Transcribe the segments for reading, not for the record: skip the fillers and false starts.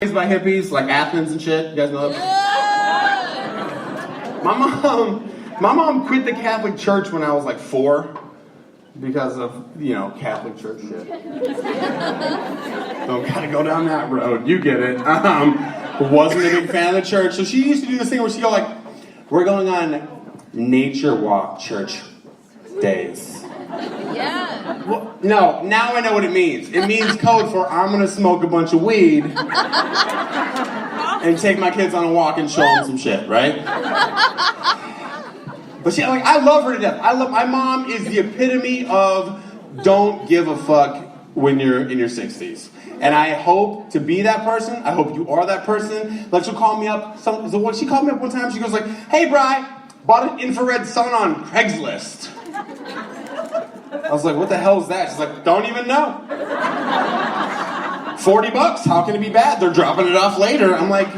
Raised by hippies, like Athens and shit. You guys know that? My mom quit the Catholic Church when I was like 4 because of, Catholic Church shit. Don't gotta go down that road. You get it. Wasn't a big fan of the church, so she used to do this thing where she'd go like, "We're going on nature walk church days." Yeah. Well, no, now I know what it means. It means code for I'm gonna smoke a bunch of weed and take my kids on a walk and show them some shit, right? But I love her to death. My mom is the epitome of don't give a fuck when you're in your 60s. And I hope to be that person. I hope you are that person. Like she'll call me up. So when she called me up one time, she goes like, "Hey, Bri, bought an infrared sun on Craigslist." I was like, "What the hell is that?" She's like, "Don't even know." $40, how can it be bad? They're dropping it off later. I'm like,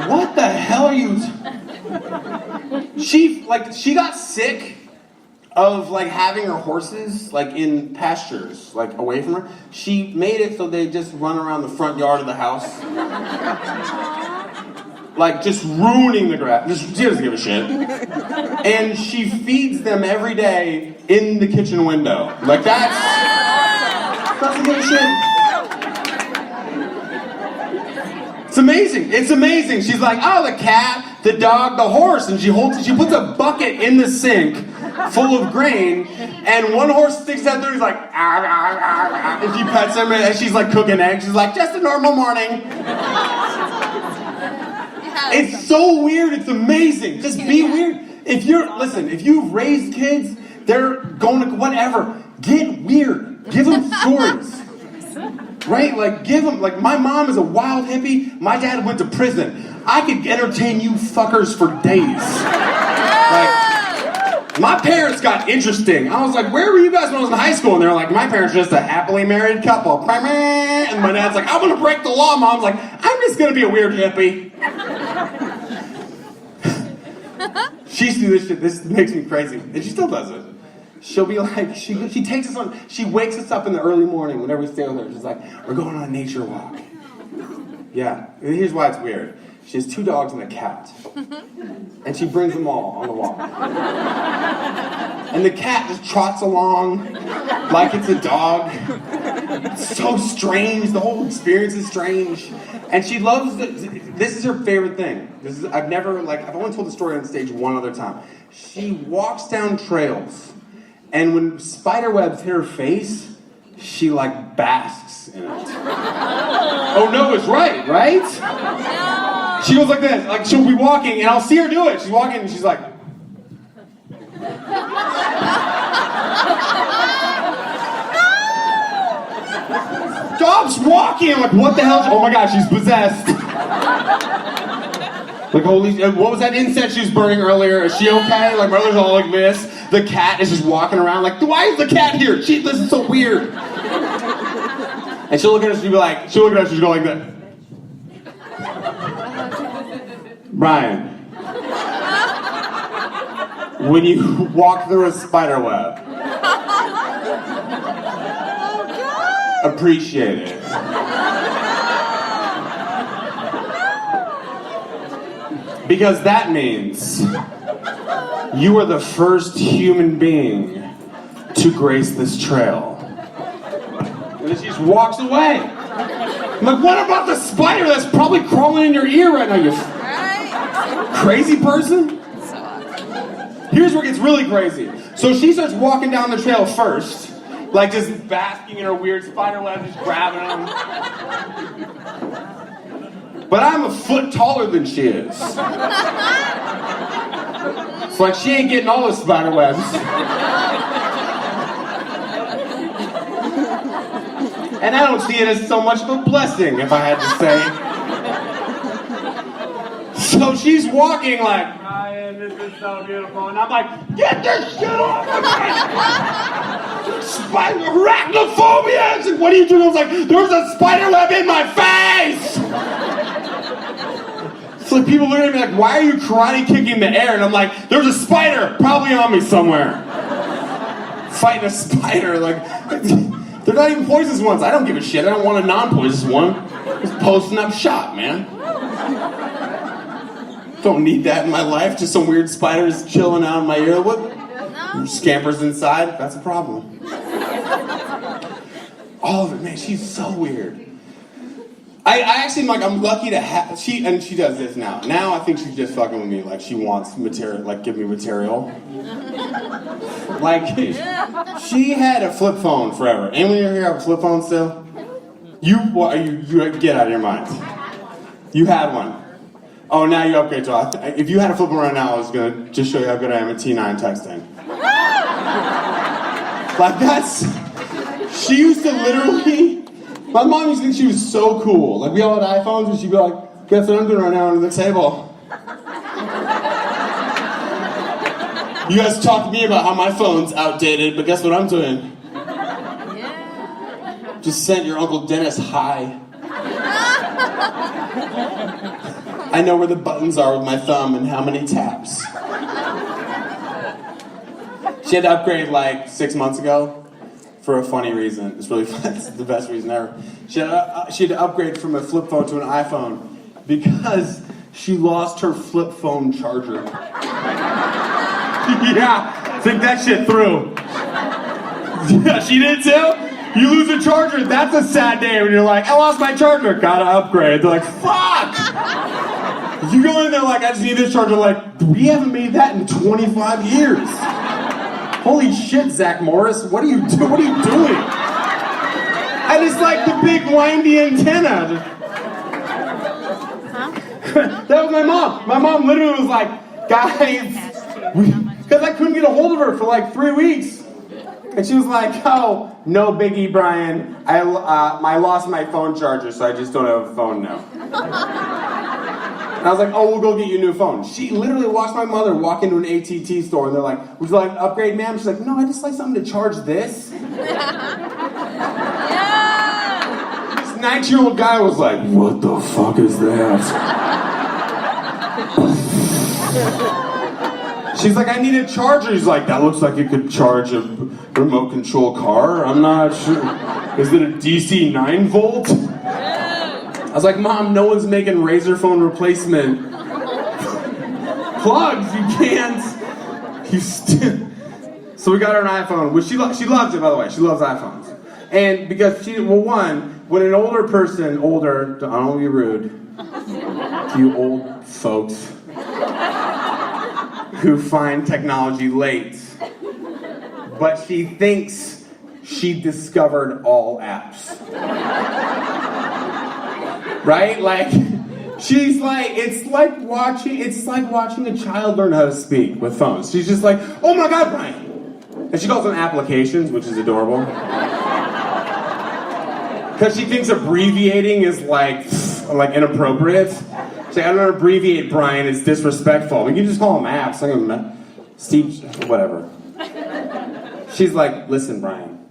what the hell are you... She got sick of having her horses in pastures, away from her. She made it so they just run around the front yard of the house. Just ruining the grass. She doesn't give a shit. And she feeds them every day in the kitchen window. Doesn't give a shit. It's amazing. It's amazing. She's like, "Oh, the cat, the dog, the horse," and she puts a bucket in the sink full of grain, and one horse sticks out there. He's like, "Ah, ah, ah, ah," and she pets him, and she's cooking eggs. She's like, "Just a normal morning." It's so weird. It's amazing. Just be weird. If you've raised kids, they're going to whatever. Get weird. Give them stories. Right? Give them, my mom is a wild hippie. My dad went to prison. I could entertain you fuckers for days. My parents got interesting. I was like, "Where were you guys when I was in high school?" And they were like, "My parents are just a happily married couple." And my dad's like, "I'm gonna break the law." Mom's like, "I'm just gonna be a weird hippie." She used to do this shit. This makes me crazy. And she still does it. She'll be like, she takes us on, she wakes us up in the early morning whenever we stay with her. She's like, "We're going on a nature walk." Yeah, and here's why it's weird. She has 2 dogs and a cat. And she brings them all on the walk. And the cat just trots along like it's a dog. It's so strange. The whole experience is strange. And she loves this is her favorite thing. I've only told the story on stage one other time. She walks down trails, and when spider webs hit her face, she basks in it. Oh no, it's right? She goes like this, she'll be walking, and I'll see her do it. She's walking, and she's like... Stops walking! I'm like, what the hell? Oh my god, she's possessed. Holy shit, what was that incense she was burning earlier? Is she okay? My brother's all like this. The cat is just walking around why is the cat here? This is so weird. And she'll look at us, she'll go like that. Brian, when you walk through a spider web, appreciate it. Because that means you are the first human being to grace this trail. And then she just walks away. I'm like, what about the spider that's probably crawling in your ear right now, you crazy person? Here's where it gets really crazy. So she starts walking down the trail first, just basking in her weird spider web, just grabbing them. But I'm a foot taller than she is. It's she ain't getting all the spider webs. And I don't see it as so much of a blessing, if I had to say. So she's walking "Ryan, this is so beautiful." And I'm like, "Get this shit off of me!" Arachnophobia! She's like, "What are you doing?" I was like, "There's a spider web in my face!" So people look at me "Why are you karate kicking the air?" And I'm like, "There's a spider probably on me somewhere." Fighting a spider, they're not even poisonous ones. I don't give a shit. I don't want a non-poisonous one. Just posting up shop, man. Don't need that in my life. Just some weird spiders chilling out in my ear. What? Scampers inside. That's a problem. All of it, man. She's so weird. I actually am like, I'm lucky to have, she does this now. Now I think she's just fucking with me, like she wants material, like give me material. Like, she had a flip phone forever. Anyone here have a flip phone still? You get out of your mind. You had one. Oh, now you upgrade to, if you had a flip phone right now, I was gonna just show you how good I am at T9 texting. Like she used to literally, my mom used to think she was so cool. Like we all had iPhones and she'd be like, guess what I'm doing right now under the table? You guys talk to me about how my phone's outdated, but guess what I'm doing? Yeah. Just sent your Uncle Dennis hi. I know where the buttons are with my thumb and how many taps. She had to upgrade like 6 months ago for a funny reason. It's really fun. It's the best reason ever. She had to upgrade from a flip phone to an iPhone because she lost her flip phone charger. Yeah, think that shit through. Yeah, she did too? You lose a charger, that's a sad day when you're like, I lost my charger, gotta upgrade. They're like, fuck! You go in there like, I just need this charger, like, we haven't made that in 25 years. Holy shit, Zach Morris, what are you doing? What are you doing? And it's like the big windy antenna. That was my mom. My mom literally was like, guys, because I couldn't get a hold of her for like 3 weeks. And she was like, oh, no biggie, Brian. I lost my phone charger, so I just don't have a phone now. And I was like, oh, we'll go get you a new phone. She literally watched my mother walk into an AT&T store, and they're like, would you like an upgrade, ma'am? She's like, no, I just like something to charge this. Yeah. This 19-year-old guy was like, what the fuck is that? She's like, I need a charger. He's like, that looks like it could charge a remote control car. I'm not sure. Is it a DC 9 volt? I was like, Mom, no one's making Razor phone replacement plugs. You can't. So we got her an iPhone, which she loves it, by the way. She loves iPhones. And because when an older person, I don't want to be rude to you old folks who find technology late, but she thinks she discovered all apps. Right? Like, she's like, it's like watching a child learn how to speak with phones. She's just like, oh my God, Brian. And she calls them applications, which is adorable. Because she thinks abbreviating is like inappropriate. She's like, I don't abbreviate, Brian, it's disrespectful. We can just call them apps. Steve, whatever. She's like, listen, Brian,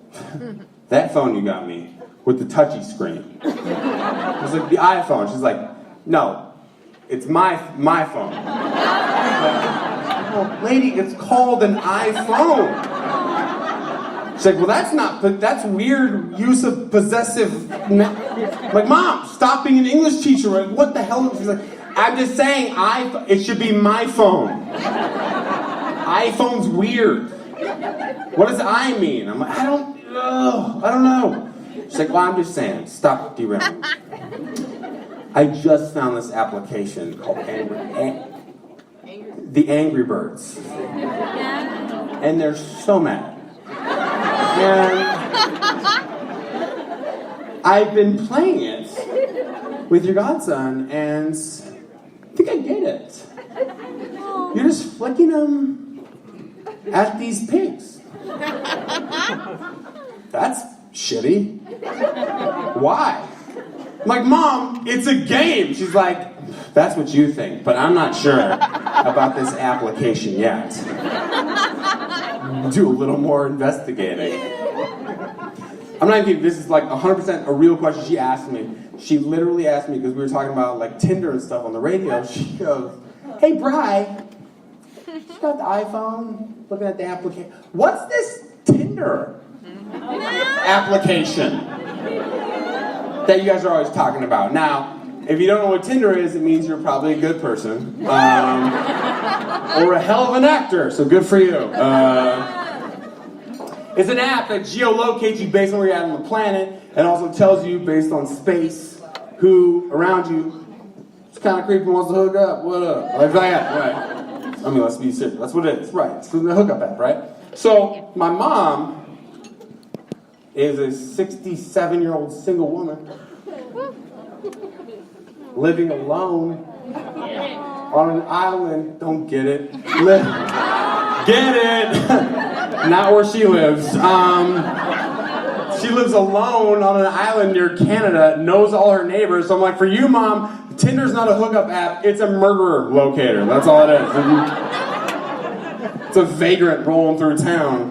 that phone you got me with the touchy screen. I was like, the iPhone. She's like, no, it's my phone. Oh, lady, it's called an iPhone. She's like, well, that's weird use of possessive. Like, Mom, stop being an English teacher. Like, what the hell? She's like, I'm just saying, it should be my phone. iPhone's weird. What does I mean? I'm like, I don't know. She's like, well, I'm just saying, stop derailing. I just found this application called the Angry Birds. And they're so mad. And I've been playing it with your godson, and I think I get it. You're just flicking them at these pigs. That's shitty. Why? I'm like, Mom, it's a game. She's like, that's what you think, but I'm not sure about this application yet. Do a little more investigating. I'm not kidding, this is like 100% a real question she asked me. She literally asked me, because we were talking about like Tinder and stuff on the radio, she goes, hey, Bri, she got the iPhone, looking at the application. What's this Tinder application? that you guys are always talking about. Now, if you don't know what Tinder is, it means you're probably a good person. Or a hell of an actor, so good for you. It's an app that geolocates you based on where you're at on the planet, and also tells you based on space who around you is kind of creepy and wants to hook up. What up? Like that, right? I mean, let's be serious. That's what it is, right? It's the hookup app, right? So, my mom is a 67-year-old single woman living alone on an island. Don't get it. Get it! Not where she lives. She lives alone on an island near Canada, knows all her neighbors. So I'm like, for you, Mom, Tinder's not a hookup app, it's a murderer locator. That's all it is. It's a vagrant rolling through town.